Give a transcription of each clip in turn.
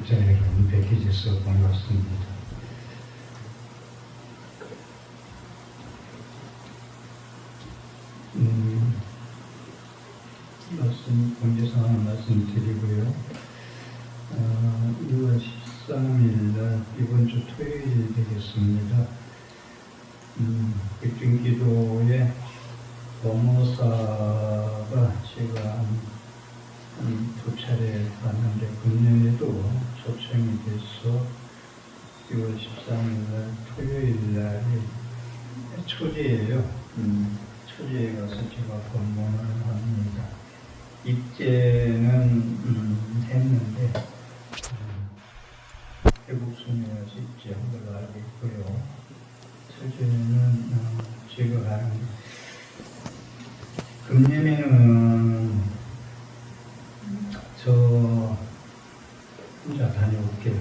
독자 여러분 뵙게 돼서 반갑습니다. 공지사항 말씀드리고요. 2월 13일 이번 주 토요일이 되겠습니다. 백중기도의 법무사가 제가 두 차례 갔는데 금년에도 초청이 돼서 6월 13일 토요일 날이 초제예요. 초제에 가서 제가 법문을 합니다. 입제는 했는데 태국 수녀에서 입제한 걸로 알고 있고요. 초제는 제가 가는 금년에는 저 혼자 다녀올게요.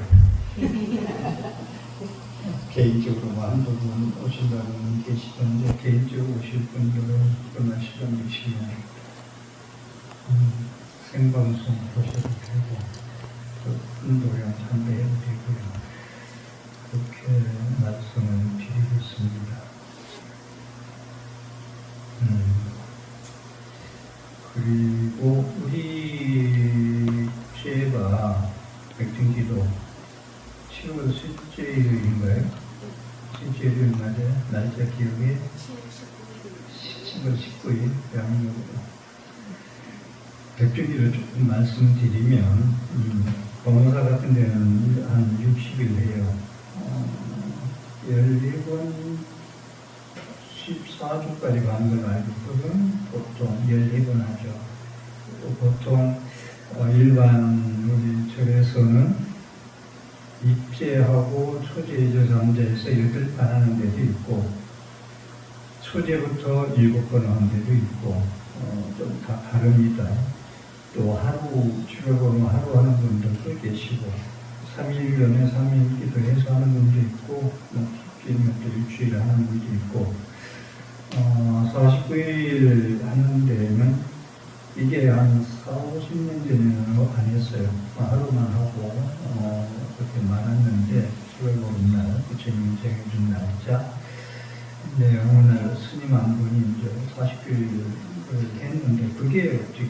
개인적으로 한두 분 오신다는 분 계시던데 개인적으로 오실 분들은 그날 시간 되시면 생방송 보셔도 되고 또 인도량 참배해도 되고요. 그렇게 말씀을 드리겠습니다. 그리고 우리 제가 백중기도 7월 셋째 일요일인가요? 셋째 일요일 맞아요? 날짜 기억에 7월 19일 양력으로 백중기도 조금 말씀드리면 법무사 같은 데는 한 60일 해요. 14번 14주까지 가는 걸 알고 있거든. 보통 14번 하죠. 또 보통 일반 우리 절에서는 입제하고 초제저 잠제에서 8번 하는 데도 있고 초제부터 7번 하는 데도 있고 좀 다 다릅니다. 또 하루 출혈보면 하루 하는 분들도 계시고 3일면에 3일 기도해서 하는 분도 있고 길면 또 일주일에 하는 분도 있고 49일 하는 데는 이게 한 4, 50년 전에는 안 했어요. 하루만 하고 그렇게 많았는데 10월 보름날 부처님 생해준 날짜 근데 어느 날 스님 한 분이 이제 49일을 했는데 그게 어떻게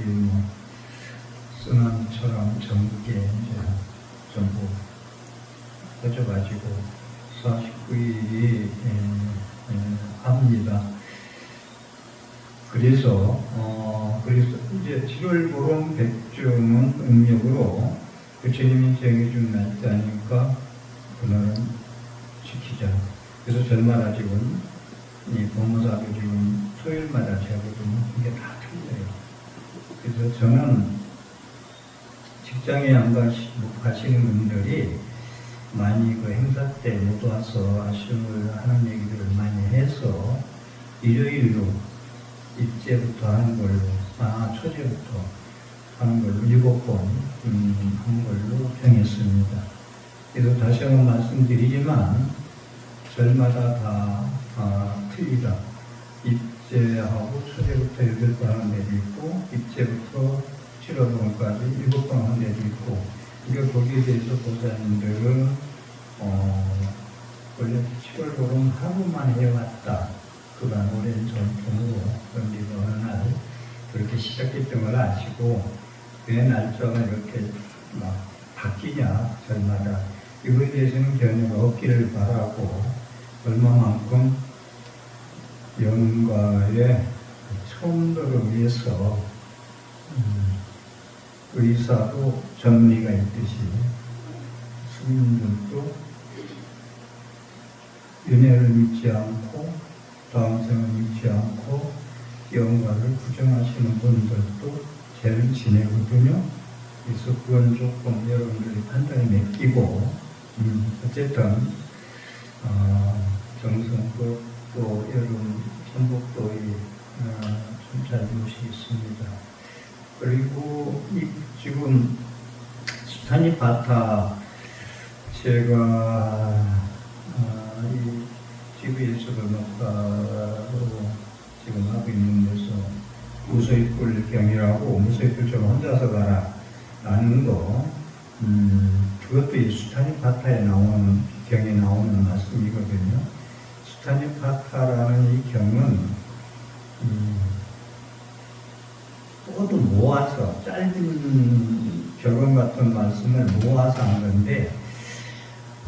쓰나미처럼 전국에 이제 전부 퍼져가지고 49일이 합니다. 그래서 이제 7월 보름 백중은 음력으로 부처님이 정해준 날짜니까 그날은 지키자. 그래서 절마다 지금 이 법무사도 지금 토요일마다 재거든요. 이게 다 틀려요. 그래서 저는 직장에 안 가시는 분들이 많이 그 행사 때 못 와서 아쉬움을 하는 얘기들을 많이 해서 일요일로 입제부터 하는 걸로, 초제부터 하는 걸로 7번 한 걸로 정했습니다. 그래서 다시 한번 말씀드리지만 절마다 다 틀리다. 입제하고 초제부터 8번 하는 데도 있고 입제부터 7월보름까지 7번 하는 데도 있고 이거 거기에 대해서 보좌님들은 원래 7월보름 하루만 해왔다. 그간 오랜 전통으로 그런데 어느 날 그렇게 시작했던 걸 아시고 왜 날짜가 이렇게 막 바뀌냐 절마다 이거에 대해서는 견해가 없기를 바라고 얼마만큼 영가의 처음들을 위해서 의사도 정리가 있듯이 스님들도 윤회를 믿지 않고 다음 생을 믿지 않고 영가를 부정하시는 분들도 죄를 지내거든요. 그래서 그건 조금 여러분들이 판단에 맡기고 어쨌든 정성껏 또 여러분 천복도의 좀 잘 모시겠습니다. 그리고 지금 수타니 바타 제가 이 TV에서도 녹화로 지금 하고 있는 데서 무소입불 경이라고 무소입불 좀 혼자서 가라 라는 거 그것도 이 수타니파타에 나오는 경에 나오는 말씀이거든요. 수타니파타라는 이 경은 모두 모아서 짧은 결론 같은 말씀을 모아서 한 건데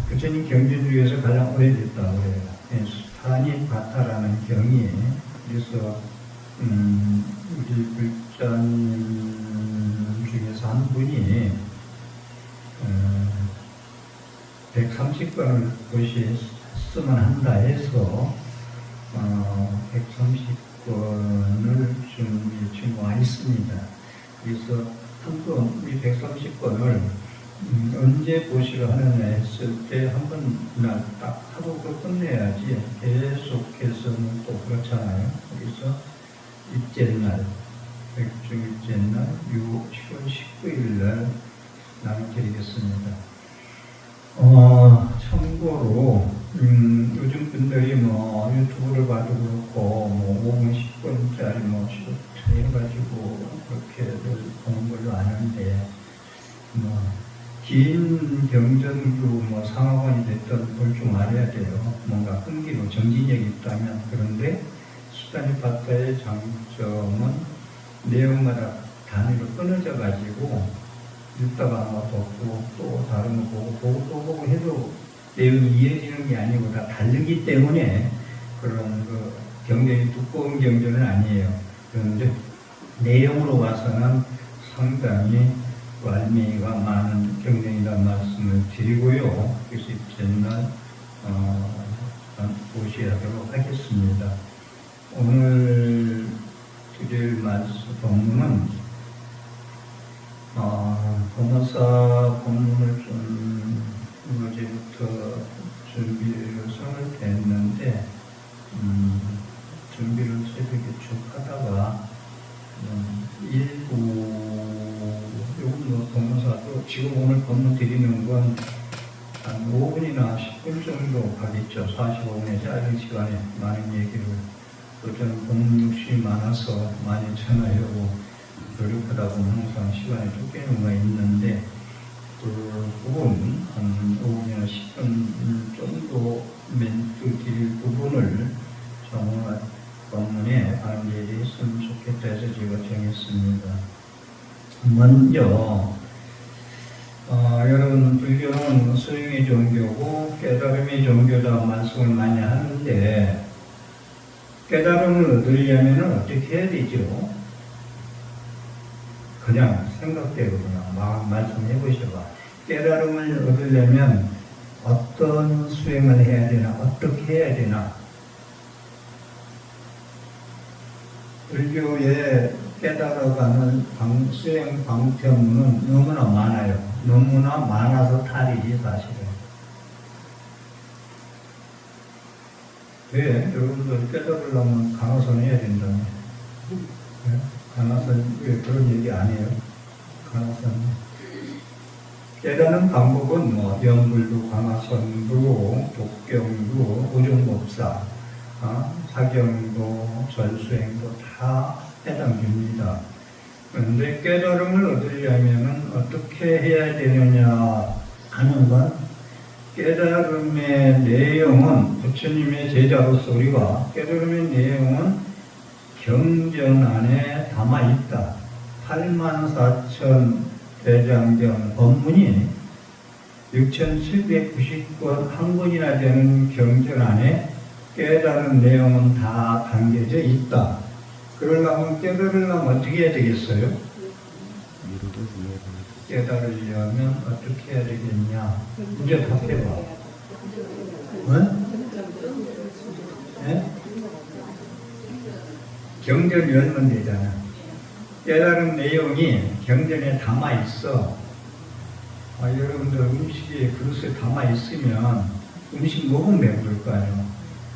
부처님 경전 중에서 가장 오래됐다고 그래요. 수타니파타라는 경이 그래서 우리 불자님 중에서 한 분이 130권을 그것이 쓰면 한다 해서 130권을 지금 와 있습니다. 그래서 한번 우리 130권을 언제 보시러 하느냐 했을 때 한 번 딱 하고 끝내야지 계속해서는 또 그렇잖아요. 그래서 일제날, 백중일제날 7월 19일 날 나눠드리겠습니다. 참고로 요즘 분들이 뭐 유튜브를 봐도 그렇고 뭐 5분 10분짜리 뭐 해가지고 그렇게들 보는 걸로 아는데 긴 경전도 뭐 상하관이 됐던 볼 줄 알아야 돼요. 뭔가 끈기로 정진력이 있다면. 그런데 수타니파타의 장점은 내용마다 단위로 끊어져 가지고 읽다가 하나 덮고 또 다른 거 보고 또 보고 해도 내용이 이어지는 게 아니고 다 다르기 때문에 그런 그 경전이 두꺼운 경전은 아니에요. 그런데 내용으로 봐서는 상당히 알맹이가 많은 경전이라는 말씀을 드리고요. 그래서 이제는 보시도록 하겠습니다. 오늘 드릴 말씀 본문은 법무사 본문을 좀 어제부터 준비를 손을 댔는데 준비를 새벽에 쭉 하다가 일부 요즘 법무사도 지금 오늘 법문 드리는 건 한 5분이나 10분 정도 가겠죠. 45분의 짧은 시간에 많은 얘기를 또 저는 법문 욕심이 많아서 많이 전화하려고 노력하다 보면 항상 시간이 쫓기는 경우가 있는데 그 부분 한 5분이나 10분 정도 멘트 드릴 부분을 정말 법문에 반대를 했으면 좋겠다 해서 제가 정했습니다. 먼저 여러분 불교는 수행의 종교고 깨달음의 종교다 말씀을 많이 하는데 깨달음을 얻으려면 어떻게 해야 되죠? 그냥 생각대로 그냥 말씀해 보셔봐. 깨달음을 얻으려면 어떤 수행을 해야 되나, 어떻게 해야 되나. 불교에 깨달아가는 수행 방편은 너무나 많아요. 너무나 많아서 탈이지 사실은. 왜? 여러분들 깨달으려면 강화선 해야 된다며. 네? 강화선 왜 그런 얘기 안 해요? 강화선. 깨닫는 방법은 뭐 연불도, 강화선도, 독경도, 오종법사, 사경도, 절수행도 다 해당됩니다. 그런데 깨달음을 얻으려면 어떻게 해야 되느냐 하는 건 깨달음의 내용은 부처님의 제자로서 우리가 깨달음의 내용은 경전 안에 담아있다. 84,000 대장경 법문이 6,790권 한 권이나 되는 경전 안에 깨달은 내용은 다 담겨져 있다. 그러려면 깨달으려면 어떻게 해야 되겠어요? 깨달으려면 어떻게 해야 되겠냐? 이제 답해봐. 네? 경전 열면 되잖아. 깨달은 내용이 경전에 담아 있어. 여러분들 음식에 그릇에 담아 있으면 음식 먹으면 배부를 거 아니에요.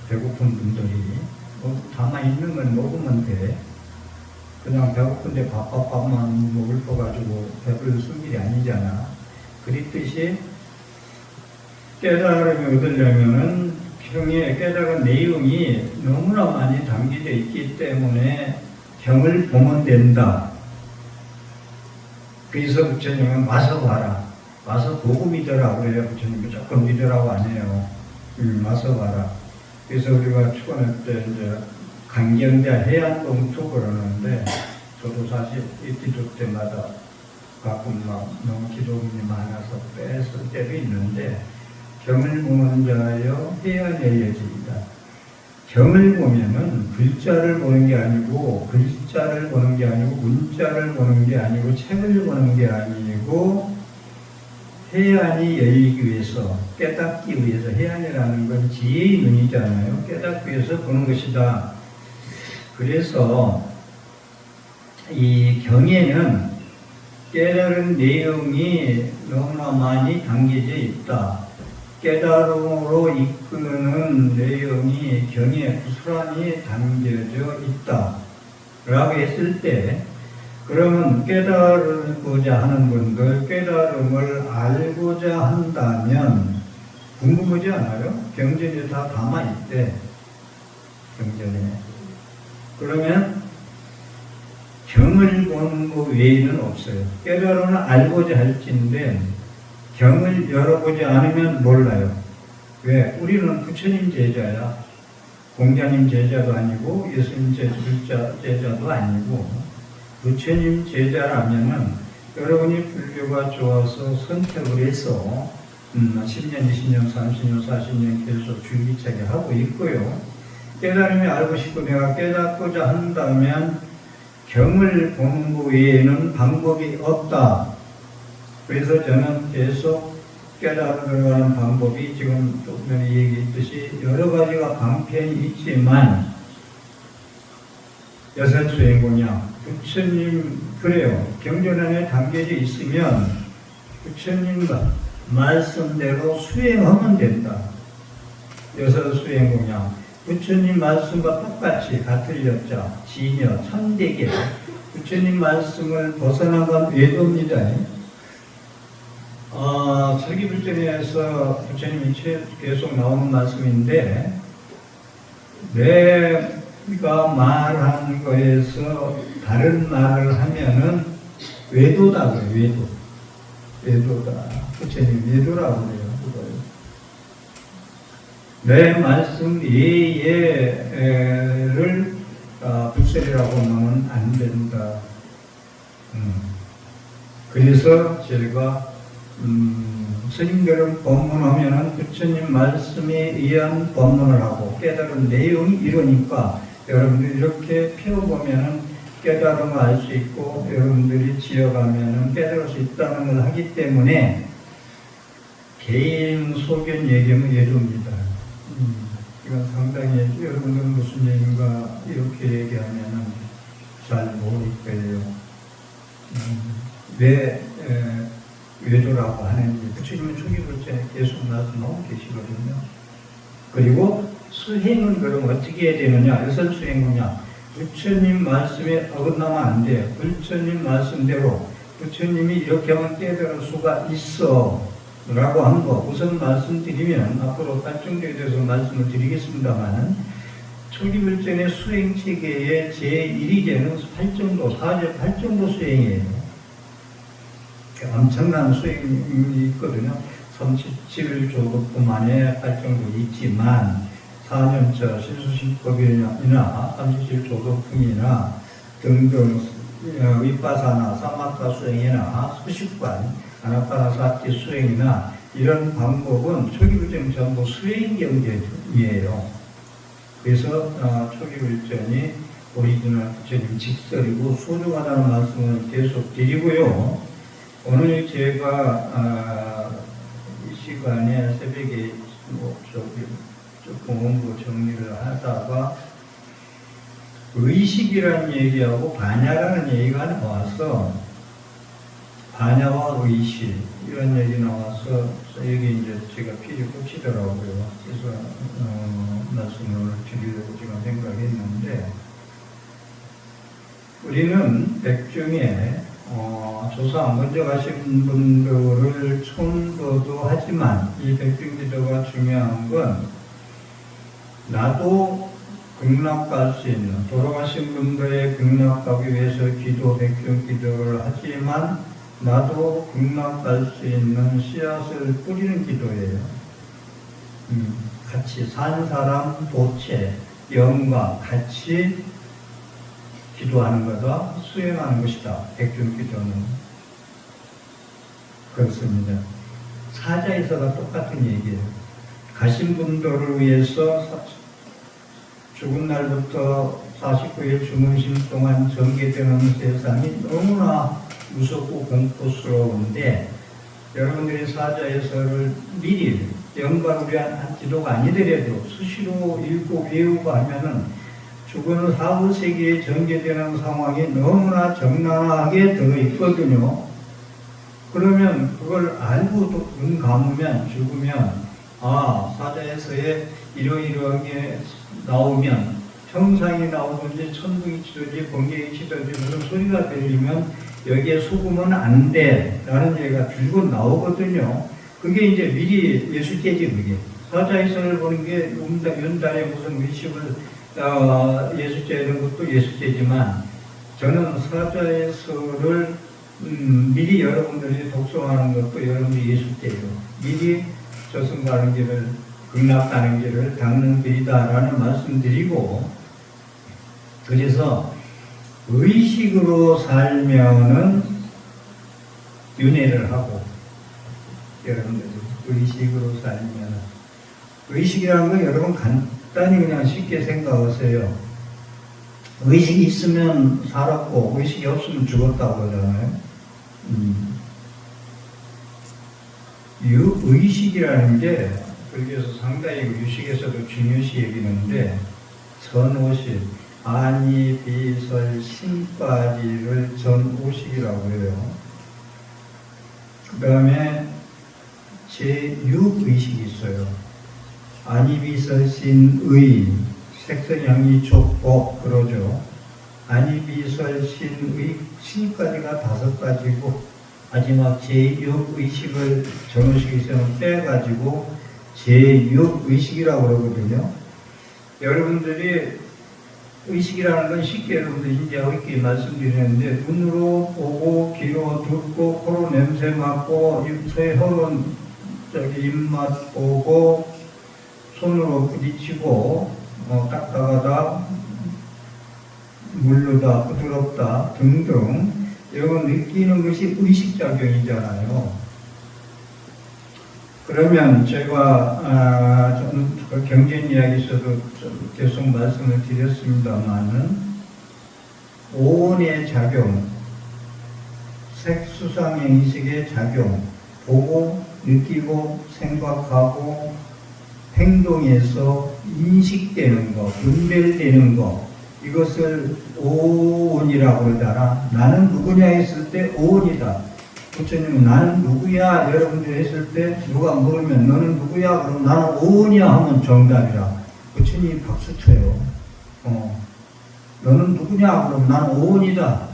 배고픈 분들이 담아 있는 건 먹으면 돼. 그냥 배고픈데 밥만 먹을 거 가지고 배부를 쓸 일이 아니잖아. 그랬듯이 깨달음을 얻으려면은 경에 깨달은 내용이 너무나 많이 담겨져 있기 때문에 경을 보면 된다. 그래서 부처님은 와서 봐라. 와서 보고 믿으라 그래요. 부처님 무조건 믿으라고 안 해요. 와서 봐라. 그래서 우리가 초등학교 때 이제 강경대 해안동투 그러는데, 저도 사실 이 기도 때마다 가끔 막 너무 기도문이 많아서 뺐을 때도 있는데, 경을 보는 자여 해안의 여지이다. 경을 보면은 글자를 보는 게 아니고, 글자를 보는 게 아니고, 문자를 보는 게 아니고, 책을 보는 게 아니고, 해안이 열리기 위해서, 깨닫기 위해서, 해안이라는 건 지혜의 눈이잖아요. 깨닫기 위해서 보는 것이다. 그래서 이 경에는 깨달은 내용이 너무나 많이 담겨져 있다. 깨달음으로 이끄는 내용이 경에 고스란히 담겨져 있다 라고 했을 때, 그러면 깨달고자 하는 분들, 깨달음을 알고자 한다면 궁금하지 않아요? 경전에 다 담아있대. 경전에. 그러면 경을 보는 것 외에는 없어요. 깨달음을 알고자 할진데 경을 열어보지 않으면 몰라요. 왜? 우리는 부처님 제자야. 공자님 제자도 아니고 예수님 제자도 아니고, 부처님 제자라면은 여러분이 불교가 좋아서 선택을 해서 10년, 20년, 30년, 40년 계속 줄기차게 하고 있고요. 깨달음이 알고 싶고 내가 깨닫고자 한다면 경을 보는 것 외에는 방법이 없다. 그래서 저는 계속 깨달으려는 방법이 지금 조금 전에 얘기했듯이 여러 가지가 방편이 있지만, 여설수행공양, 부처님, 그래요. 경전 안에 담겨져 있으면 부처님 말씀대로 수행하면 된다. 여설수행공양, 부처님 말씀과 똑같이 같을 여자, 지녀, 천대계, 부처님 말씀을 벗어난 건 외도입니다. 철기불전에서 부처님이 계속 나오는 말씀인데, 내가 말한 거에서 다른 말을 하면은 외도다 그래요. 외도. 외도다. 부처님 외도라고 그래요. 내 말씀 예를 불설이라고 하면 안 된다. 그래서 제가 스님들은 법문하면은 부처님 말씀에 의한 법문을 하고 깨달은 내용이 이러니까 여러분들이 이렇게 펴보면은 깨달음을 알 수 있고 여러분들이 지어가면은 깨달을 수 있다는 걸 하기 때문에 개인 소견 얘기하면 예도입니다. 이건 상당히 여러분들은 무슨 얘기인가 이렇게 얘기하면은 잘 모를 거예요. 왜 외도라고 하는지 부처님은 초기불전에 계속 말씀하고 계시거든요. 그리고 수행은 그럼 어떻게 해야 되느냐? 여설수행이냐? 부처님 말씀에 어긋나면 안 돼요. 부처님 말씀대로 부처님이 이렇게 하면 깨달을 수가 있어 라고 한 거 우선 말씀드리면, 앞으로 발전도에 대해서 말씀을 드리겠습니다만은, 초기불전의 수행체계의 제1위제는 8정도, 4제 8정도 수행이에요. 엄청난 수행이 있거든요. 37조급만에 8정도 있지만 4년차 실수신법이나 37조급품이나 등등 윗바사나 사마타 수행이나 수식관, 아나파나사티 수행이나 이런 방법은 초기불전 전부 수행 경전이에요. 그래서 초기불전이 오리지널 부처님 직설이고 소중하다는 말씀을 계속 드리고요. 오늘 제가 이 시간에 새벽에 조금 공부 정리를 하다가 의식이라는 얘기하고 반야라는 얘기가 나와서, 반야와 의식 이런 얘기 나와서 여기 이제 제가 필이 꽂히더라고요. 그래서 말씀을 드리려고 지금 생각했는데, 우리는 백중에 조사 먼저 가신 분들을 촌도도 하지만 이 백중기도가 중요한 건, 나도 극락갈 수 있는, 돌아가신 분들의 극락가기 위해서 기도, 백중기도를 하지만 나도 극락할 수 있는 씨앗을 뿌리는 기도예요. 같이 산 사람 도체, 영과 같이 기도하는 거다, 수행하는 것이다. 백중기도는 그렇습니다. 사자에서가 똑같은 얘기예요. 가신 분들을 위해서 죽은 날부터 49일 주무신 동안 전개되는 세상이 너무나 무섭고 공포스러운데, 여러분들이 사자에서를 미리 영과를 위한 기도가 아니더라도 수시로 읽고 외우고 하면은 죽은 사후 세계에 전개되는 상황이 너무나 적나라하게 들어있거든요. 그러면 그걸 알고 눈 감으면, 죽으면 사자에서의 이러이러하게 나오면, 형상이 나오든지 천둥이 치든지 번개가 치든지 무슨 소리가 들리면 여기에 속으면 안 돼 라는 얘기가 줄곧 나오거든요. 그게 이제 미리 예수께지. 그게 사자에서를 보는 게 연달에 무슨 의식을 예수께 이런 것도 예수께지만, 저는 사자에서를 미리 여러분들이 독서하는 것도 여러분들이 예수께요. 미리 저승 가는 길을, 극락 가는 길을 닦는 길이다라는 말씀드리고, 그래서 의식으로 살면은 윤회를 하고, 여러분들 의식으로 살면, 의식이라는 건 여러분 간단히 그냥 쉽게 생각하세요. 의식이 있으면 살았고 의식이 없으면 죽었다고 하잖아요. 유의식이라는 게 불교에서 상당히 유식에서도 중요시 여기는데, 전오식, 아니, 비설, 신까지를 전오식이라고 해요. 그 다음에 제6의식이 있어요. 아니, 비설, 신의, 색선향이 촉법 그러죠. 아니, 비설, 신의, 신까지가 5가지고 마지막 제6의식을 전오식에서는 빼가지고 제6의식이라고 그러거든요. 여러분들이 의식이라는 건 쉽게 여러분들 인지하고 있게 말씀드리는데, 눈으로 보고 귀로 듣고 코로 냄새 맡고 입에 혀로 입맛 보고 손으로 부딪히고 딱딱하다, 물르다, 부드럽다 등등 이런 느끼는 것이 의식작용이잖아요. 그러면 제가 저는 그 경전 이야기에서도 계속 말씀을 드렸습니다만은, 오온의 작용, 색수상행식의 작용, 보고 느끼고 생각하고 행동에서 인식되는 것, 분별되는 것, 이것을 오온이라고 그러잖아. 나는 누구냐 했을 때 오온이다. 부처님은 나는 누구야 여러분들 했을 때 누가 물으면 너는 누구야? 그럼 나는 오온이야 하면 정답이라. 부처님이 박수 쳐요. 너는 누구냐? 그럼 나는 오온이다.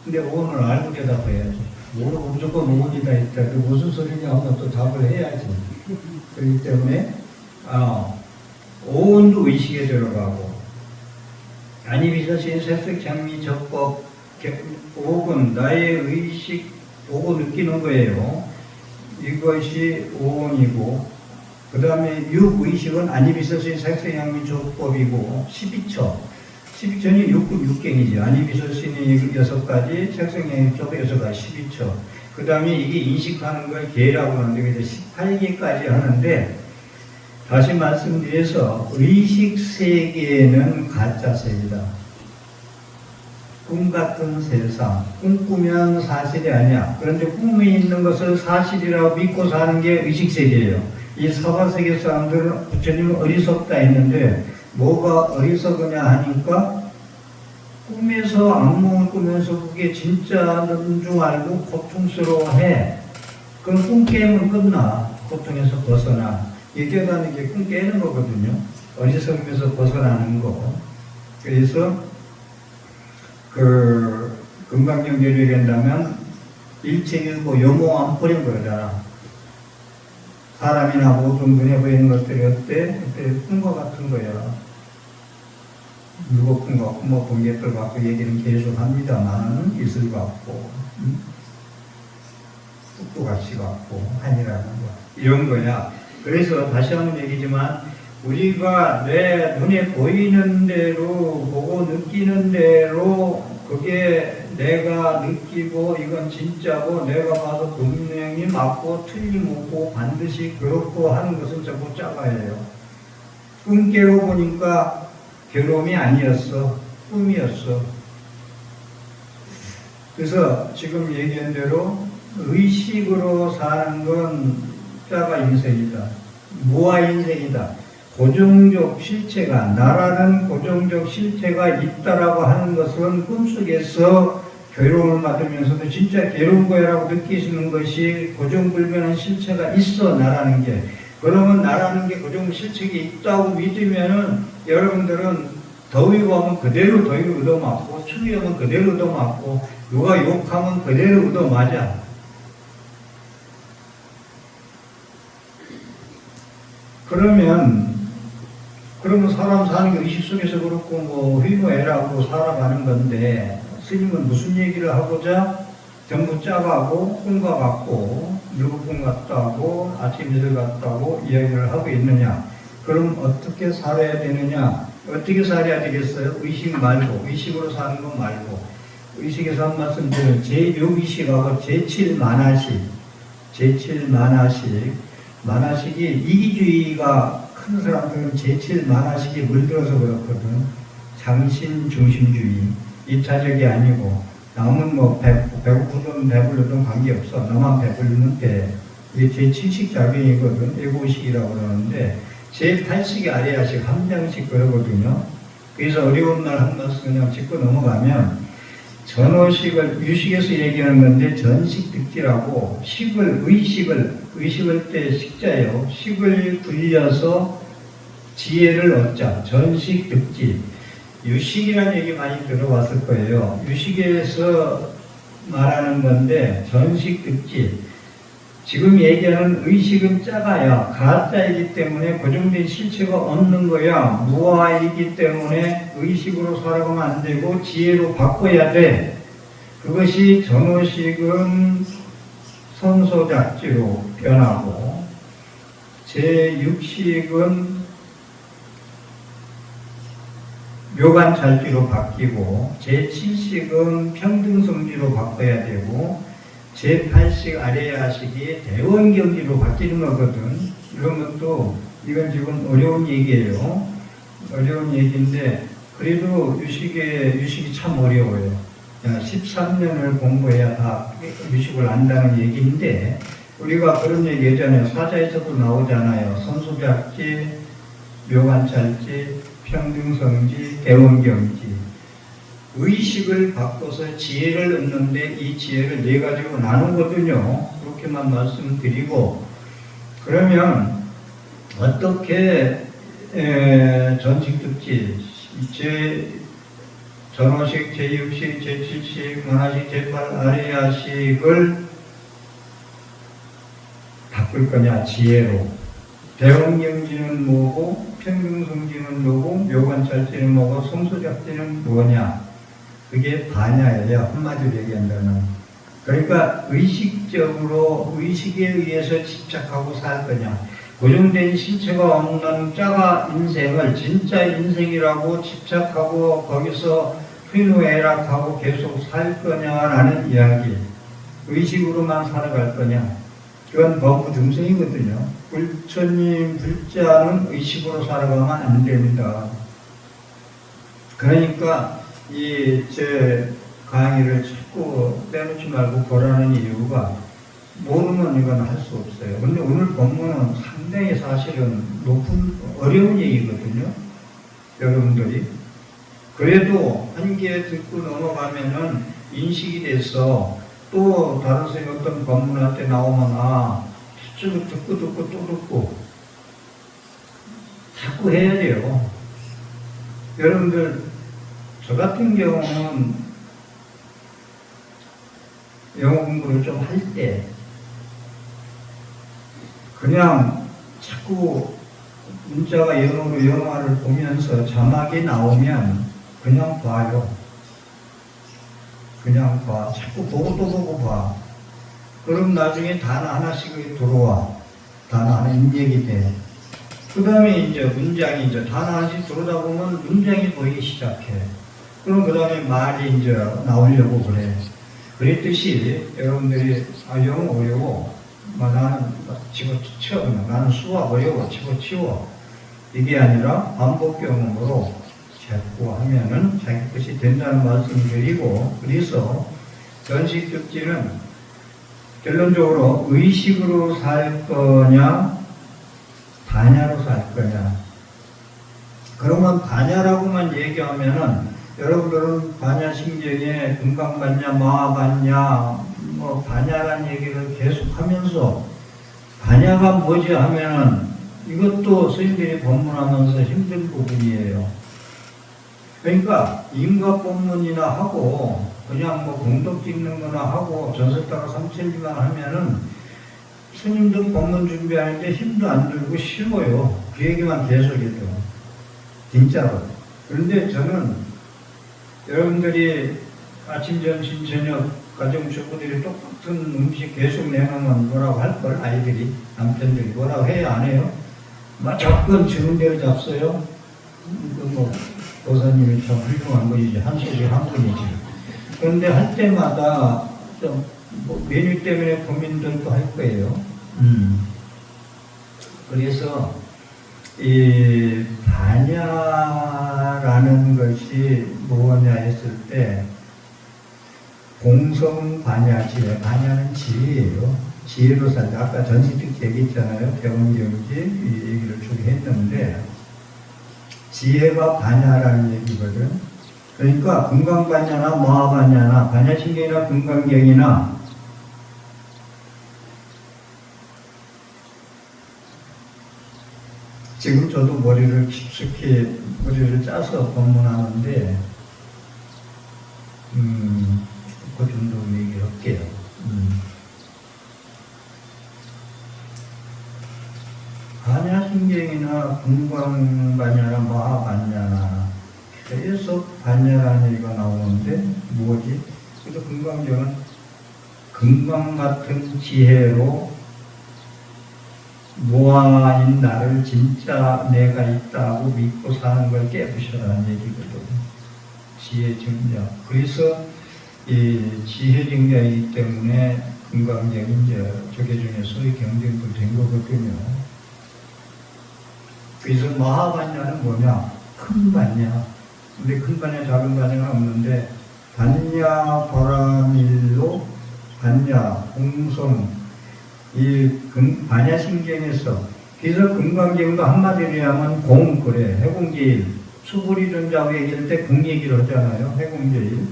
근데 오온을 알고 대답해야지. 모르고 무조건 오온이다 했다. 그 무슨 소리냐 하면 또 답을 해야지. 그렇기 때문에 오온도 의식에 들어가고, 아니 비서신 색색장미 적법 오은 나의 의식 보고 느끼는 거예요. 이것이 오온이고, 그 다음에 육의식은 아니비서신 색색향미 적법이고, 12처는 6갱이지. 아니비서신이 6가지, 색색향미 적 6가지, 12처. 그 다음에 이게 인식하는 걸 계라고 하는데 18개까지 하는데, 다시 말씀드려서 의식 세계는 가짜 세계다. 꿈 같은 세상, 꿈꾸면 사실이 아니야. 그런데 꿈에 있는 것을 사실이라고 믿고 사는 게 의식 세계예요. 이 사바세계 사람들은 부처님은 어리석다 했는데, 뭐가 어리석으냐 하니까 꿈에서 악몽을 꾸면서 그게 진짜인 줄 알고 고통스러워해. 그럼 꿈 깨면 끝나. 고통에서 벗어나. 얘기하는 게 꿈 깨는 거거든요. 어리석으면서 벗어나는 거. 그래서 금강경제를 얘기한다면 일체일고 요모한 뿌린 거잖아. 사람이나 모든 눈에 보이는 것들이 어때? 그때 꿈과 같은 거야. 물거품 같고 번개불 같고 얘기는 계속 합니다만 이슬 같고. 죽도같이 같고 한이라는 거 이런 거야. 그래서 다시 한번 얘기지만 우리가 내 눈에 보이는 대로 보고 느끼는 대로 그게 내가 느끼고 이건 진짜고 내가 봐서 분명히 맞고 틀림없고 반드시 그렇고 하는 것은 전부 짜가예요. 꿈 깨워보니까 괴로움이 아니었어. 꿈이었어. 그래서 지금 얘기한 대로 의식으로 사는 건 짜가 인생이다. 무아 인생이다. 고정적 실체가, 나라는 고정적 실체가 있다라고 하는 것은 꿈속에서 괴로움을 받으면서도 진짜 괴로운 거라고 느끼시는 것이 고정불변한 실체가 있어, 나라는 게. 그러면 나라는 게 고정 실체가 있다고 믿으면은 여러분들은 더위가 오면 그대로 더위를 얻어맞고, 추위 오면 그대로 얻어맞고, 누가 욕하면 그대로 얻어맞아. 그러면 사람 사는 게 의식 속에서 그렇고 뭐 휘노애락으로 살아가는 건데 스님은 무슨 얘기를 하고자 전부 짜가고 꿈과 같고 누구 꿈 같다고 아침 이슬 같다고 이야기를 하고 있느냐. 그럼 어떻게 살아야 되느냐. 어떻게 살아야 되겠어요? 의식 말고 의식으로 사는 것 말고 의식에서 한 말씀 드리면 제6의식하고 제7만화식 만화식이 이기주의가 큰 사람들은 제7만화식이 물들어서 그렇거든. 장신중심주의, 이타적이 아니고 남은 뭐 배고프든 배불르든 관계없어. 너만 배불르면 돼. 이게 제7식 작용이거든. 에고의식이라고 그러는데 제8식이 아래야식, 함장식 그러거든요. 그래서 어려운 말 한 말씀 그냥 짚고 넘어가면 전호식을 유식에서 얘기하는 건데 전식득지라고 의식을 때 식자예요. 식을 굴려서 지혜를 얻자. 전식득지. 유식이라는 얘기 많이 들어봤을 거예요. 유식에서 말하는 건데 전식득지. 지금 얘기하는 의식은 짜가야 가짜이기 때문에 고정된 실체가 없는 거야. 무아이기 때문에 의식으로 살아가면 안 되고 지혜로 바꿔야 돼. 그것이 전호식은 선소작지로 변하고 제6식은 묘관찰지로 바뀌고 제7식은 평등성지로 바꿔야 되고 제8식 아래야식이 대원경지로 바뀌는 거거든. 이런 것도 이건 지금 어려운 얘기예요. 어려운 얘기인데 그래도 유식이 참 어려워요. 13년을 공부해야 다 유식을 안다는 얘기인데 우리가 그런 얘기 예전에 사자에서도 나오잖아요. 선수작지, 묘관찰지, 평등성지, 대원경지. 의식을 바꿔서 지혜를 얻는데 이 지혜를 네 가지로 나누거든요. 그렇게만 말씀드리고 그러면 어떻게 전식득지 전호식, 제6식, 제7식, 만화식, 제8 아리야식을 바꿀 거냐 지혜로. 대원경지는 뭐고 평등성지는 뭐고 묘관찰지는 뭐고 성소작지는 뭐냐. 그게 반야예요. 한마디로 얘기한다면. 그러니까 의식적으로 의식에 의해서 집착하고 살 거냐. 고정된 실체가 없는 짜가 인생을 진짜 인생이라고 집착하고 거기서 휘노애락하고 계속 살 거냐라는 이야기. 의식으로만 살아갈 거냐. 그건 범부 중생이거든요. 불처님 불자는 의식으로 살아가면 안 됩니다. 그러니까 제 강의를 자꾸 빼놓지 말고 보라는 이유가 모르면 이건 할 수 없어요. 근데 오늘 본문은 상당히 사실은 어려운 얘기거든요. 여러분들이. 그래도 한 개 듣고 넘어가면은 인식이 돼서 또 다른 선생님 어떤 본문한테 나오면 쭉 듣고 또 듣고 자꾸 해야 돼요. 여러분들 저 같은 경우는 영어 공부를 좀 할 때 그냥 자꾸 문자가 영어로 영화를 보면서 자막이 나오면 그냥 봐요. 그냥 봐. 자꾸 보고 또 보고 봐. 그럼 나중에 단어 하나씩 들어와. 단어 하나 입력이 돼. 그 다음에 이제 문장이 이제 단어 하나씩 들어오다 보면 문장이 보이기 시작해. 그럼 그 다음에 말이 이제 나오려고 그래. 그랬듯이 여러분들이 영어 어려워. 나는 집어치워. 나는 수학 어려워. 집어치워. 이게 아니라 반복 경험으로 자꾸 하면은 자기 것이 된다는 말씀을 드리고, 그래서 전식특진은 결론적으로 의식으로 살 거냐 반야로 살 거냐. 그러면 반야라고만 얘기하면은 여러분들은 반야신경에 금강반야, 마하반야, 뭐 반야란 얘기를 계속하면서 반야가 뭐지 하면은 이것도 스님들이 법문하면서 힘든 부분이에요. 그러니까 인과 법문이나 하고 그냥 뭐 공덕 찍는 거나 하고 전설따가 삼천리만 하면은 스님도 법문 준비하는데 힘도 안 들고 쉬워요. 그 얘기만 계속해도. 진짜로. 그런데 저는 여러분들이 아침, 점심, 저녁 가정주부들이 똑같은 음식 계속 내놓으면 뭐라고 할걸? 아이들이, 남편들이 뭐라고 해요? 안 해요? 무조건 주는 대로 잡어요. 뭐 도사님이 참 훌륭한 분이지. 한 소리 한 분이지. 그런데 할 때마다 좀 뭐 메뉴 때문에 고민들도 할 거예요. 그래서 이 반야라는 것이 뭐냐 했을 때 공성반야지혜. 반야는 지혜예요. 지혜로 살다. 아까 전시특 얘기했잖아요. 대원경지 이 얘기를 쭉 했는데 지혜가 반야라는 얘기거든. 그러니까 금강반야나 마하반야나 반야신경이나 금강경이나 지금 저도 머리를 깊숙이 머리를 짜서 법문하는데 그 정도 얘기할게요. 반야신경이나 금강반야나 마하반야나 계속 반야라는 얘기가 나오는데 뭐지? 그래서 금강경은 금강 같은 지혜로 무아인 나를 진짜 내가 있다고 믿고 사는 걸 깨부셔라는 얘기거든. 지혜 증자. 그래서 이 지혜 증자이기 때문에 금강경이 이제 저게 중에서 경쟁도 된 거거든요. 그래서 마하반야는 뭐냐? 큰 반야. 근데 큰 반야, 작은 반야가 없는데 반야 바라밀로 반야 공성 이 반야신경에서 그래서 금강경도 한마디로 하면 공 그래. 해공제일 수불이전자고 얘기할 때 공 얘기를 하잖아요. 해공제일.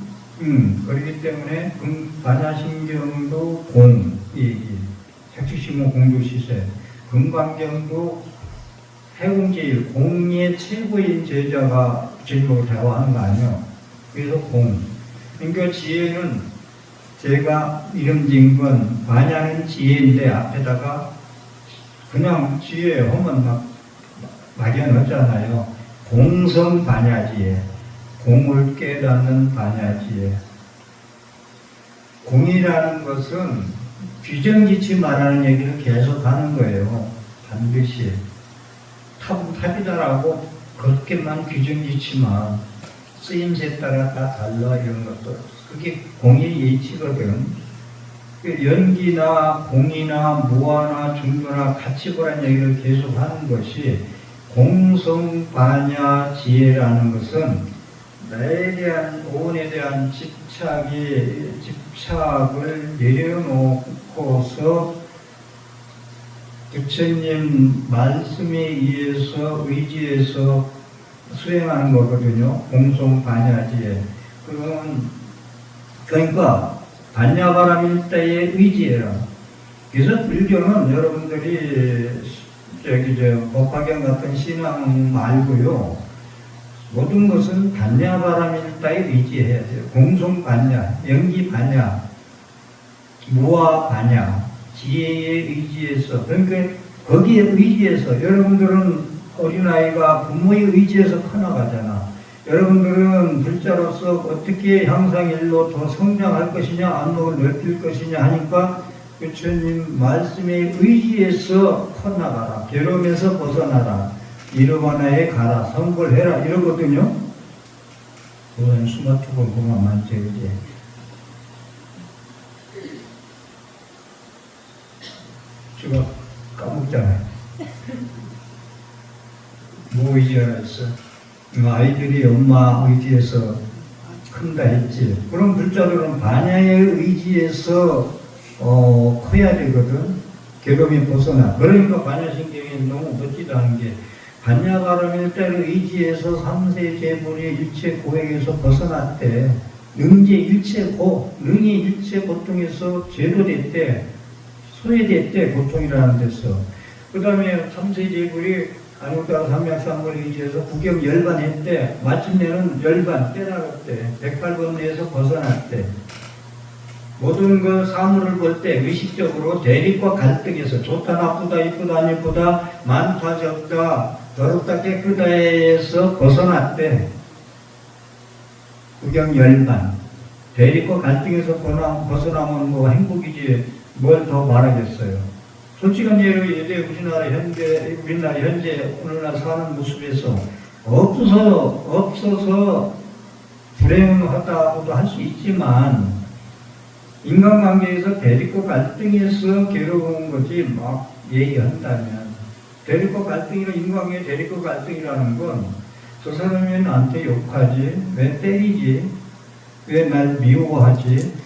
그렇기 때문에 반야신경도 공 얘기. 색식시모 공조시세. 금강경도 해공제일 공의 최고인 제자가 부처님하고 대화하는 거 아니에요. 그래서 공. 그러니까 지혜는 제가 이름 지은 건 반야는 지혜인데 앞에다가 그냥 지혜 하면 막 막연하잖아요. 공성 반야지혜. 공을 깨닫는 반야지혜. 공이라는 것은 규정지치 말하는 얘기를 계속 하는 거예요. 반드시. 탑이다라고 그렇게만 규정지치만 쓰임새에 따라 다 달라 이런 것도 그게 공의 예치거든. 연기나 공이나 무아나 중도나 같이 보라는 얘기를 계속 하는 것이 공성반야 지혜라는 것은 나에 대한 오온에 대한 집착을 내려놓고서 부처님 말씀에 의해서 의지해서 수행하는 거거든요. 공성반야지혜. 그러니까 반야바라밀다에 의지해라. 그래서 불교는 여러분들이 법화경 같은 신앙 말고요. 모든 것은 반야바라밀다에 의지해야 돼요. 공성반야, 연기반야, 무아반야, 지혜에 의지해서. 그러니까 거기에 의지해서 여러분들은 어린아이가 부모의 의지에서 커나가잖아. 여러분들은 불자로서 어떻게 향상일로 더 성장할 것이냐, 안목을 넓힐 것이냐 하니까 부처님 말씀에 의지해서 커나가라, 괴로움에서 벗어나라, 이르바나에 가라, 성불해라 이러거든요. 그건 스마트폰 보면 많죠, 이제. 제가 까먹잖아요. 뭐 의지하라 했어? 아이들이 엄마 의지해서 큰다 했지. 그럼 불자들은 반야의 의지에서 커야 되거든. 괴로움이 벗어나. 그러니까 반야신경이 너무 멋지다는 게, 반야가람일자를 의지해서 삼세 제불의 일체 고액에서 벗어났대. 능제 일체 고, 능이 일체 고통에서 제도됐대. 소외됐대, 고통이라는 데서. 그 다음에 삼세 제불이 안옥다가 삼맥삼불 의지해서 구경 열반했대. 마침내는 열반 빼나갔대. 108번 내에서 벗어났대. 모든 그 사물을 볼 때 의식적으로 대립과 갈등에서 좋다 나쁘다 이쁘다 안 이쁘다 많다 적다 더럽다 깨끗다에서 벗어났대. 구경 열반. 대립과 갈등에서 벗어나면 뭐 행복이지 뭘 더 말하겠어요. 솔직한 예로 예대 우리나라 현재 오늘날 사는 모습에서 없어서 불행하다고도 할 수 있지만, 인간관계에서 대립과 갈등에서 괴로운 것이 막 얘기한다면, 대립과 갈등이나 인간관계의 대립과 갈등이라는 건, 저 사람이 나한테 욕하지, 왜 때리지, 왜 날 미워하지,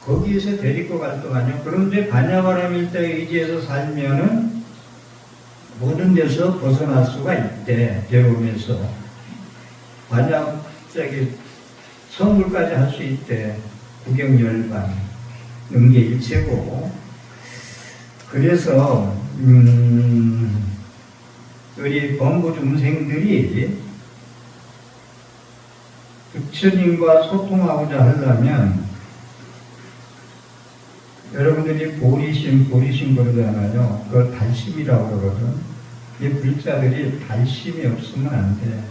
거기에서 대립과 갈등 아니야. 그런데 반야바람일자 의지에서 살면은 모든 데서 벗어날 수가 있대. 괴로움에서 반야적인 성불까지 할 수 있대. 구경열반 능계 일체고. 그래서 우리 범부 중생들이 부처님과 소통하고자 하려면, 여러분들이 보리심 그러잖아요. 그걸 발심이라고 그러거든. 이 불자들이 발심이 없으면 안 돼.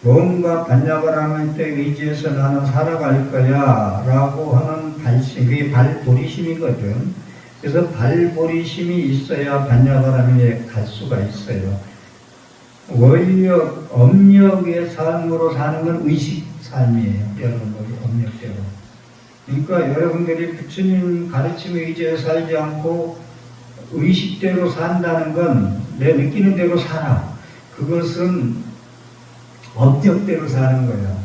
뭔가 반야바람일 때 의지해서 나는 살아갈 거야 라고 하는 발심, 그게 발보리심이거든. 그래서 발보리심이 있어야 반야바람에 갈 수가 있어요. 원력, 업력의 삶으로 사는 건 의식 삶이에요. 여러분들이 업력대로. 그러니까 여러분들이 부처님 가르침에 의지해 살지 않고 의식대로 산다는 건 내 느끼는 대로 살아. 그것은 업력대로 사는 거야.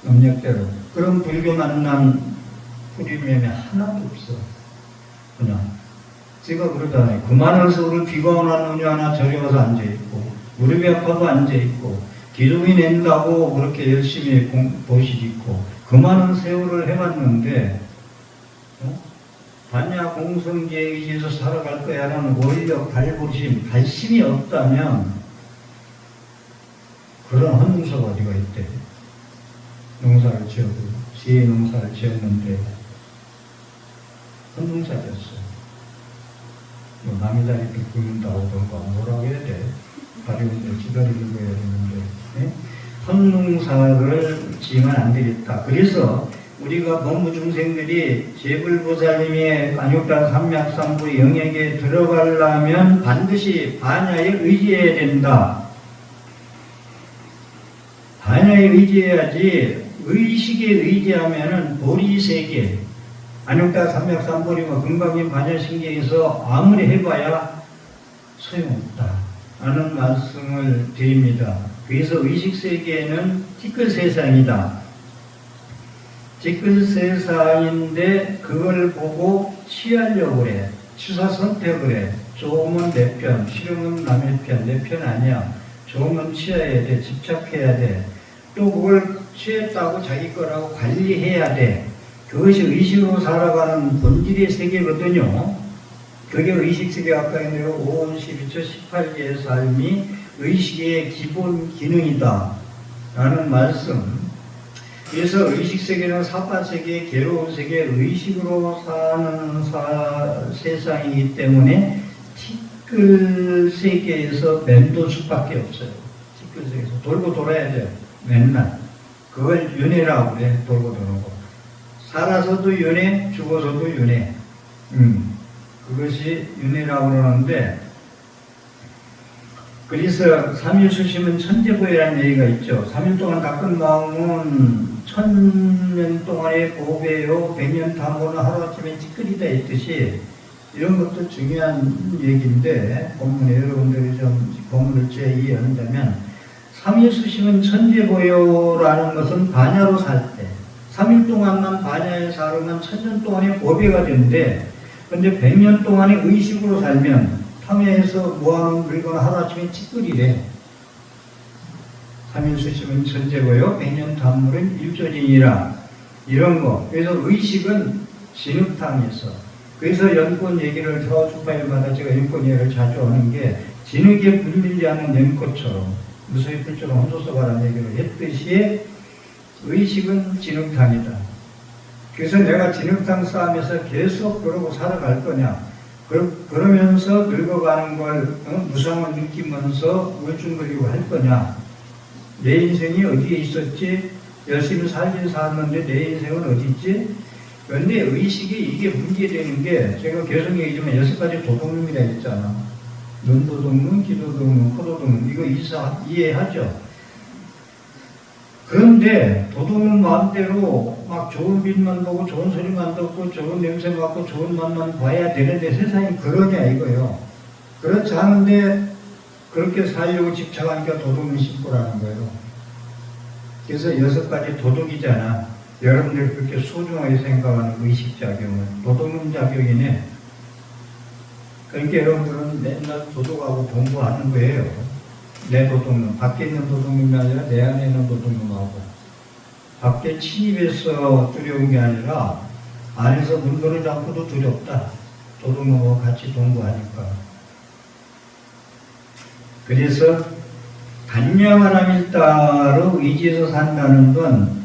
업력대로. 그럼 불교 만난 프리미엄이 하나도 없어. 그냥. 제가 그러잖아요. 그만해서 우리 비가 오나 눈이 하나 저리 가서 앉아있고, 무릎이 아파도 앉아있고, 기름이 낸다고 그렇게 열심히 보실 있고, 그 많은 세월을 해봤는데, 반야 공성계에 의해서 살아갈 거야라는 원력, 발심이 없다면, 그런 헌무사가 어디가 있대. 농사를 지어도, 지혜 농사를 지었는데, 헌농사였어. 뭐 남의 다리 긁는다고 그런가 뭐라고 해야 돼? 가리운데 기다리고 해야 되는데, 헌농사를 지으면 안 되겠다. 그래서 우리가 범부 중생들이 제불보살님의 안육단 삼맥삼불 영역에 들어가려면 반드시 반야에 의지해야 된다. 반야에 의지해야지. 의식에 의지하면은 보리세계, 안육단 삼맥삼불이고 금강인 반야신경에서 아무리 해봐야 소용없다 하는 말씀을 드립니다. 그래서 의식세계는 티끌세상이다. 티끌세상인데 그걸 보고 취하려고 해. 취사 선택을 해. 좋으면 내 편, 싫으면 남의 편. 내 편 아니야. 좋으면 취해야 돼. 집착해야 돼. 또 그걸 취했다고 자기 거라고 관리해야 돼. 그것이 의식으로 살아가는 본질의 세계거든요. 그게 의식세계 아까 했는데 5, 12초, 18개의 삶이 의식의 기본 기능이다 라는 말씀. 그래서 의식세계는 사파세계, 괴로운 세계, 의식으로 사는 세상이기 때문에 티끌세계에서 맴돌 수밖에 없어요. 티끌세계에서 돌고 돌아야 돼요. 맨날. 그걸 윤회라고 그래. 돌고 도는 거. 살아서도 윤회, 죽어서도 윤회. 그것이 윤회라고 그러는데, 그래서 삼일수심은 천재보이라는 얘기가 있죠. 3일 동안 닦은 마음은 1000년 동안의 보배요 100년 탐보는 하루아침에 찌끄리다 있듯이, 이런 것도 중요한 얘기인데, 본문에 여러분들이 좀 본문을 제 이해한다면, 삼일수심은 천재보요라는 것은 반야로 살 때, 3일 동안만 반야에 살으면 1000년 동안의 보배가 되는데, 근데 100년 동안의 의식으로 살면 탐해에서 모아놓은 물건 하루아침에 찌끄리래. 삼일수심은 천재고요 100년 탐물은 일조진이라, 이런 거. 그래서 의식은 진흙탕에서, 그래서 연꽃 얘기를 서주파일마다 제가 연꽃 얘기를 자주 하는 게, 진흙에 물밀지 않은 연꽃처럼 무수히 불처럼 혼소서가라는 얘기를 했듯이 의식은 진흙탕이다. 그래서 내가 진흙탕 싸움에서 계속 그러고 살아갈 거냐, 그러면서 늙어가는 걸 무상을 느끼면서 우울증거리고 할 거냐, 내 인생이 어디에 있었지, 열심히 살긴 살았는데 내 인생은 어디 있지. 그런데 의식이 이게 문제되는 게, 제가 계속 얘기지만 6가지 도둑놈이라 했잖아. 눈도둑놈, 귀도둑놈, 코도둑놈, 이거 이해하죠? 그런데 도둑놈 마음대로 막 좋은 빛만 보고 좋은 소리만 듣고 좋은 냄새 맡고 좋은 맛만 봐야 되는데 세상이 그러냐 이거요. 그렇지 않은데 그렇게 살려고 집착하니까 도둑놈 심보라는 거예요. 그래서 6가지 도둑이잖아. 여러분들 그렇게 소중하게 생각하는 의식작용은 도둑놈 작용이네. 그러니까 여러분들은 맨날 도둑하고 공부하는 거예요. 내 도둑놈, 밖에 있는 도둑놈이 아니라 내 안에 있는 도둑놈하고, 밖에 침입해서 두려운 게 아니라 안에서 물건을 잡고도 두렵다. 도둑놈하고 같이 동거하니까. 그래서 단념하람일 따로 의지해서 산다는 건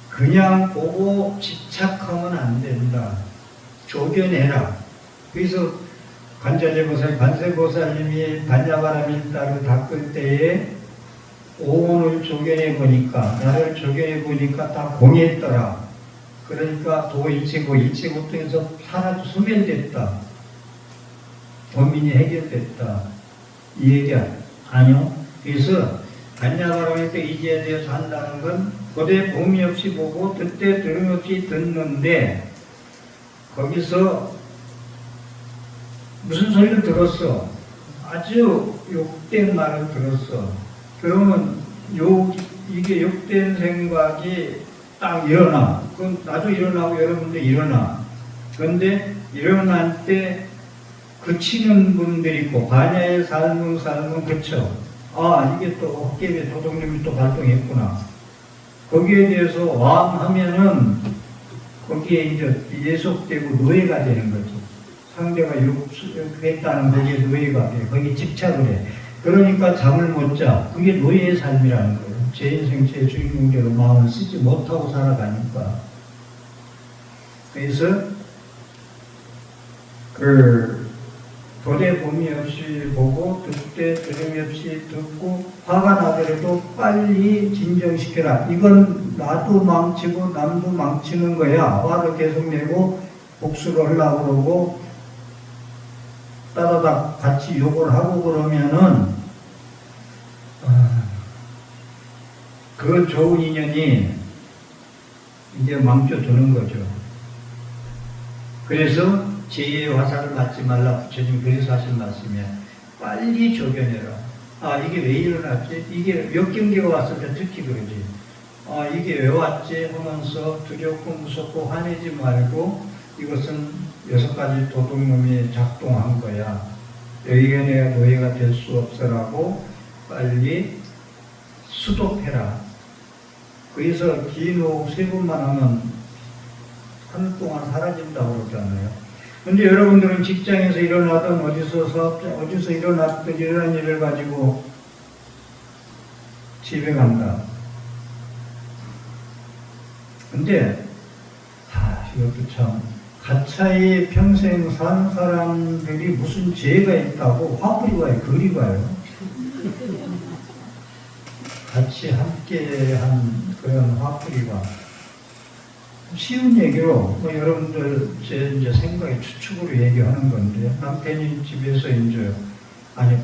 그냥 보고 집착하면 안 된다. 조견해라. 그래서 관자재보살, 관세보살님이 반야바라밀다를 닦을 때에 오온을 조견해 보니까, 나를 조견해 보니까 다 공했더라. 그러니까 도일체고, 일체고통에서 사라져 소멸됐다. 고민이 해결됐다. 이 얘기 아니요. 그래서 반야바라밀다 이지에 대해서 한다는 건 고대 봄이 없이 보고 듣때 들음 없이 듣는데, 거기서 무슨 소리를 들었어? 아주 욕된 말을 들었어. 그러면 이게 욕된 생각이 딱 일어나. 그럼 나도 일어나고 여러분도 일어나. 그런데 일어날 때 그치는 분들이 있고, 반야의 삶은 그쳐. 아, 이게 또 헛개비 도둑님이 또 발동했구나. 거기에 대해서 왕하면은 거기에 이제 예속되고 노예가 되는 거지. 상대가 욕했다는 거기에 노예가 돼. 거기 집착을 해. 그러니까 잠을 못 자. 그게 노예의 삶이라는 거예요. 제 인생 제 주인공대로 마음을 쓰지 못하고 살아가니까. 그래서 도대 봄이 없이 보고 듣되 들음이 없이 듣고 화가 나더라도 빨리 진정시켜라. 이건 나도 망치고 남도 망치는 거야. 화를 계속 내고 복수를 하려고 그러고 따다닥 같이 욕을 하고 그러면은 그 좋은 인연이 이제 망쳐두는 거죠. 그래서 제2의 화살을 맞지 말라. 부처님 그래서 하신 말씀이야. 빨리 조견해라. 아, 이게 왜 일어났지? 이게 몇 경기가 왔을 때 특히 그러지. 아, 이게 왜 왔지? 하면서 두렵고 무섭고 화내지 말고, 이것은 6가지 도둑놈이 작동한 거야. 여기가 내가 노예가 될 수 없어라고 빨리 수독해라. 그래서 긴 호흡 3번만 하면 하늘 동안 사라진다고 그러잖아요. 근데 여러분들은 직장에서 일어나든 어디서 일어났든 일어난 일을 가지고 집에 간다. 근데 이것도 참 가차에 평생 산 사람들이 무슨 죄가 있다고 화풀이 와요, 그리 와요. 같이 함께 한 그런 화풀이가. 쉬운 얘기로 여러분들 제 이제 생각의 추측으로 얘기하는 건데, 남편이 집에서 이제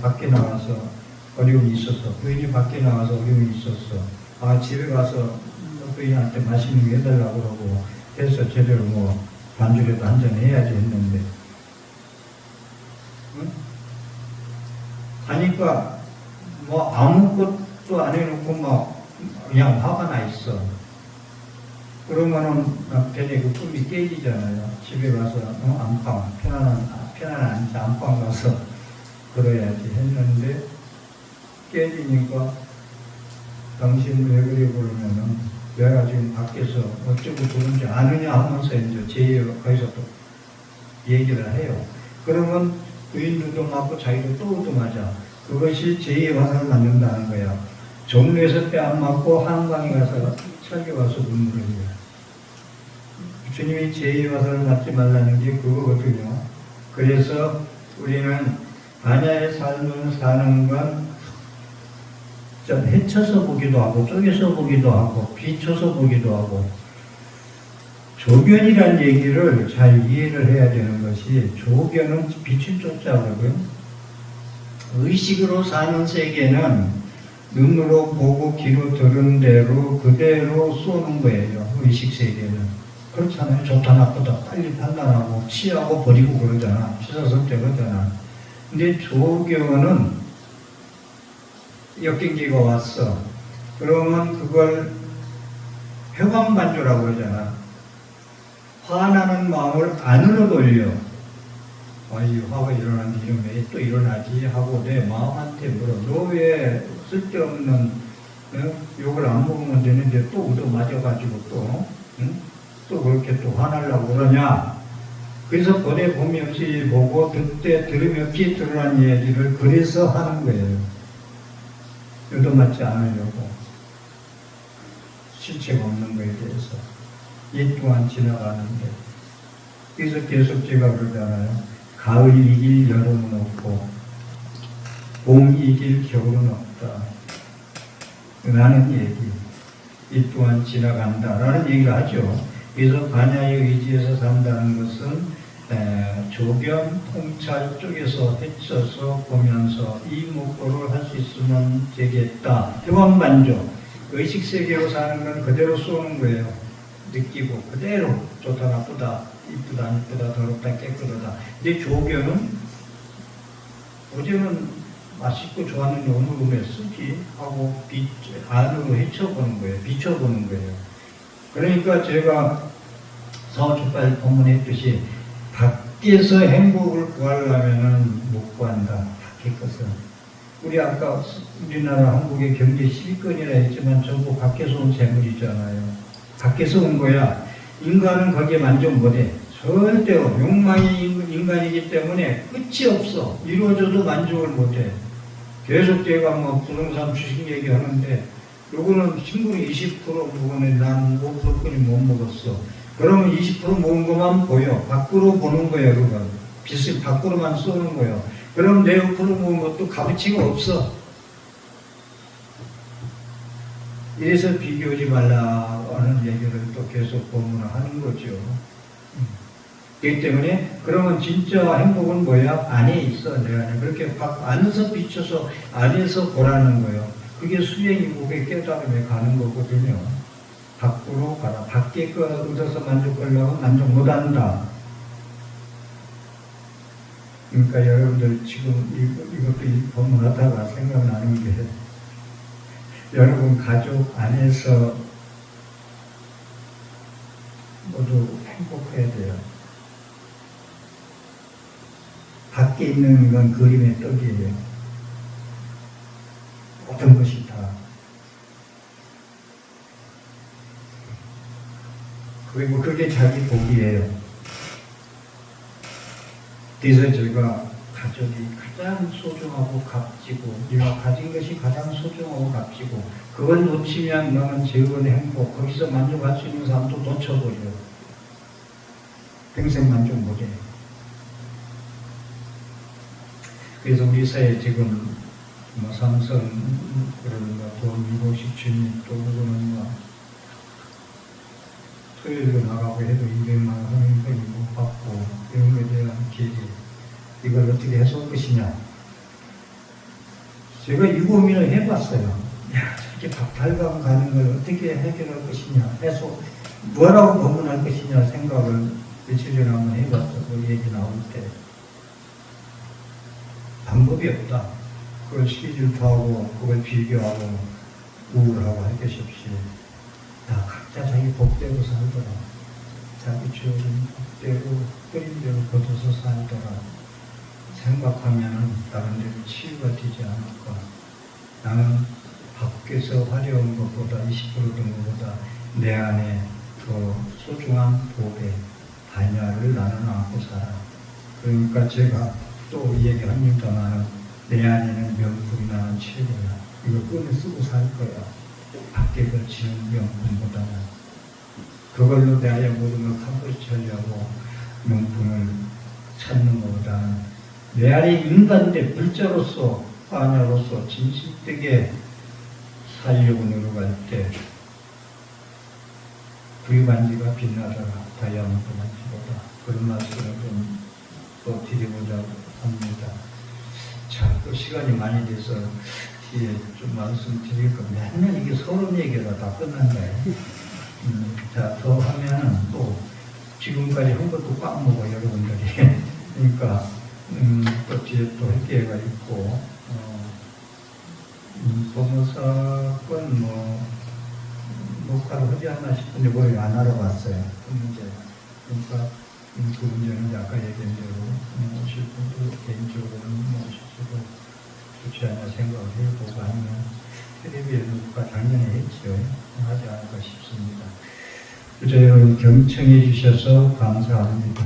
밖에 나가서 어려움이 있었어. 부인이 밖에 나가서 어려움이 있었어. 집에 가서 부인한테 맛있는 거 해달라고 그러고 해서 제대로 반주라도 한잔 해야지 했는데, 응? 가니까 아무것도 안 해놓고 그냥 화가 나 있어. 그러면은 남편의 그 꿈이 깨지잖아요. 집에 가서 안방 편안한 안방 가서 그래야지 했는데, 깨지니까 당신 왜 그래 그러면은 내가 지금 밖에서 어쩌고 그런지 아느냐 하면서 이제 거기서 또 얘기를 해요. 그러면 부인도 맞고 자기도 또 얻어맞아. 그것이 제2의 화살을 맞는다는 거야. 종로에서 뺨 안 맞고 한강에 가서 철교 가서 눈물을 흘려. 주님이 제2의 화살을 맞지 말라는 게 그거거든요. 그래서 우리는 반야의 삶을 사는 건 좀 헤쳐서 보기도 하고 쪼개서 보기도 하고 비춰서 보기도 하고, 조견이란 얘기를 잘 이해를 해야 되는 것이, 조견은 빛을 쫓아오거든. 의식으로 사는 세계는 눈으로 보고 귀로 들은 대로 그대로 쏘는 거예요. 의식 세계는. 그렇잖아요. 좋다 나쁘다 빨리 판단하고 취하고 버리고 그러잖아. 취사선택하잖아. 근데 조견은 역경기가 왔어. 그러면 그걸 회광반조라고 그러잖아. 화나는 마음을 안으로 돌려. 이 화가 일어났는데 이런 왜 또 일어나지 하고 내 마음한테 물어. 너 왜 쓸데없는 욕을 안 먹으면 되는데 또 얻어맞아가지고 또 그렇게 또 화나려고 그러냐. 그래서 번에 봄이 없이 보고 듣때 들으며 없이 드러난 얘기를 그래서 하는 거예요. 얻어맞지 않으려고. 실체가 없는 거에 대해서. 이 동안 지나가는데. 그래서 계속 제가 그러잖아요. 가을 이길 여름은 없고 봄 이길 겨울은 없다. 라는 얘기. 이 또한 지나간다라는 얘기를 하죠. 그래서 반야의 의지에서 산다는 것은 조견, 통찰 쪽에서 헤쳐서 보면서 이 목표를 할 수 있으면 되겠다. 회광반조. 의식세계로 사는 건 그대로 쏘는 거예요. 느끼고 그대로 좋다 나쁘다 이쁘다 안 이쁘다 더럽다 깨끗하다. 근데 조견은 어제는 맛있고 좋았는데 오늘은 왜 쓰지? 하고 안으로 헤쳐보는 거예요. 비춰보는 거예요. 그러니까 제가 사오주빨 본문했듯이 밖에서 행복을 구하려면은 못 구한다. 밖에 것은. 우리 아까 우리나라 한국의 경제 10위권이라 했지만 전부 밖에서 온 재물이잖아요. 밖에서 온 거야. 인간은 거기에 만족 못해. 절대로 욕망이 인간이기 때문에 끝이 없어. 이루어져도 만족을 못해. 계속 제가 부동산 주식 얘기하는데 요거는 신분이 20% 먹었는데 난 5%뿐이 못 먹었어. 그러면 20% 먹은 것만 보여. 밖으로 보는 거예요. 그건 빚을 밖으로만 쏘는 거예요. 그럼 내 5% 먹은 것도 값어치가 없어. 이래서 비교하지 말라는 얘기를 또 계속 하는 거죠. 그렇기 때문에 그러면 진짜 행복은 뭐야? 안에 있어. 내 안에. 그렇게 안에서 비춰서 안에서 보라는 거예요. 그게 수행이고 그게 깨달음에 가는 거거든요. 밖으로 가라. 밖에 거 얻어서 만족하려고 만족 못한다. 그러니까 여러분들 지금 이것도 법문하다가 생각나는 게, 여러분 가족 안에서 모두 행복해야 돼요. 밖에 있는 건 그림의 떡이에요. 모든 것이 다. 그리고 그게 자기 복이에요. 그래서 제가 가족이 가장 소중하고 값지고 네가 가진 것이 가장 소중하고 값지고 그걸 놓치면 너는 즐거운 행복, 거기서 만족할 수 있는 사람도 놓쳐버려. 평생 만족 못해. 그래서 우리 사회 지금 삼성 그런 돈 미국식 주님 또 그거는 토요일로 나가고 해도 200만 원 허용费못 받고 이런 거에 대한 계획 이걸 어떻게 해소할 것이냐. 제가 이 고민을 해봤어요. 야, 저렇게 박탈감 가는 걸 어떻게 해결할 것이냐, 해소, 뭐라고 법문할 것이냐 생각을 며칠 전에 한번 해봤어. 그 얘기 나올 때. 방법이 없다. 그걸 시기질투하고, 그걸 비교하고, 우울하고 할 것이 없이, 다 각자 자기 법대로 살더라. 자기 주어진 법대로, 끓임대로 걷어서 살더라. 생각하면은 다른 데로 치유가 되지 않을까. 나는 밖에서 화려한 것보다 20% 든 것보다 내 안에 더 소중한 법의 반야를 나는 안고 살아. 그러니까 제가 또 얘기합니다만 내 안에는 명품이 나는 최고야. 이거 꺼내 쓰고 살 거야. 밖에 걸치는 명품보다는. 그걸로 내가 모든 걸 컴포스처리하고 명품을 찾는 것보다는 내 안에 인간대 불자로서 파냐로서 진실되게 살려고 노력할 때 구유반지가 빛나더라. 다이아몬드 반지보다. 그런 말씀을 좀 또 드리고자 합니다. 자, 또 시간이 많이 돼서 뒤에 좀 말씀드릴 겁니다. 맨날 이게 서론 얘기가 다 끝난다요. 자, 더 하면은 또 지금까지 한 것도 까먹어 여러분들이. 그러니까 또 뒤에 또 할 기회가 있고 법무사건 녹화를 하지 않나 싶은데 뭘 안 알아봤어요. 그 문제. 그러니까 그 문제는 아까 얘기한 대로 오실 분도 개인적으로는 오실 수도 좋지 않나 생각을 해보고 아니면 텔레비에 녹화 작년에 했죠. 하지 않을까 싶습니다. 그저 여러분 경청해 주셔서 감사합니다.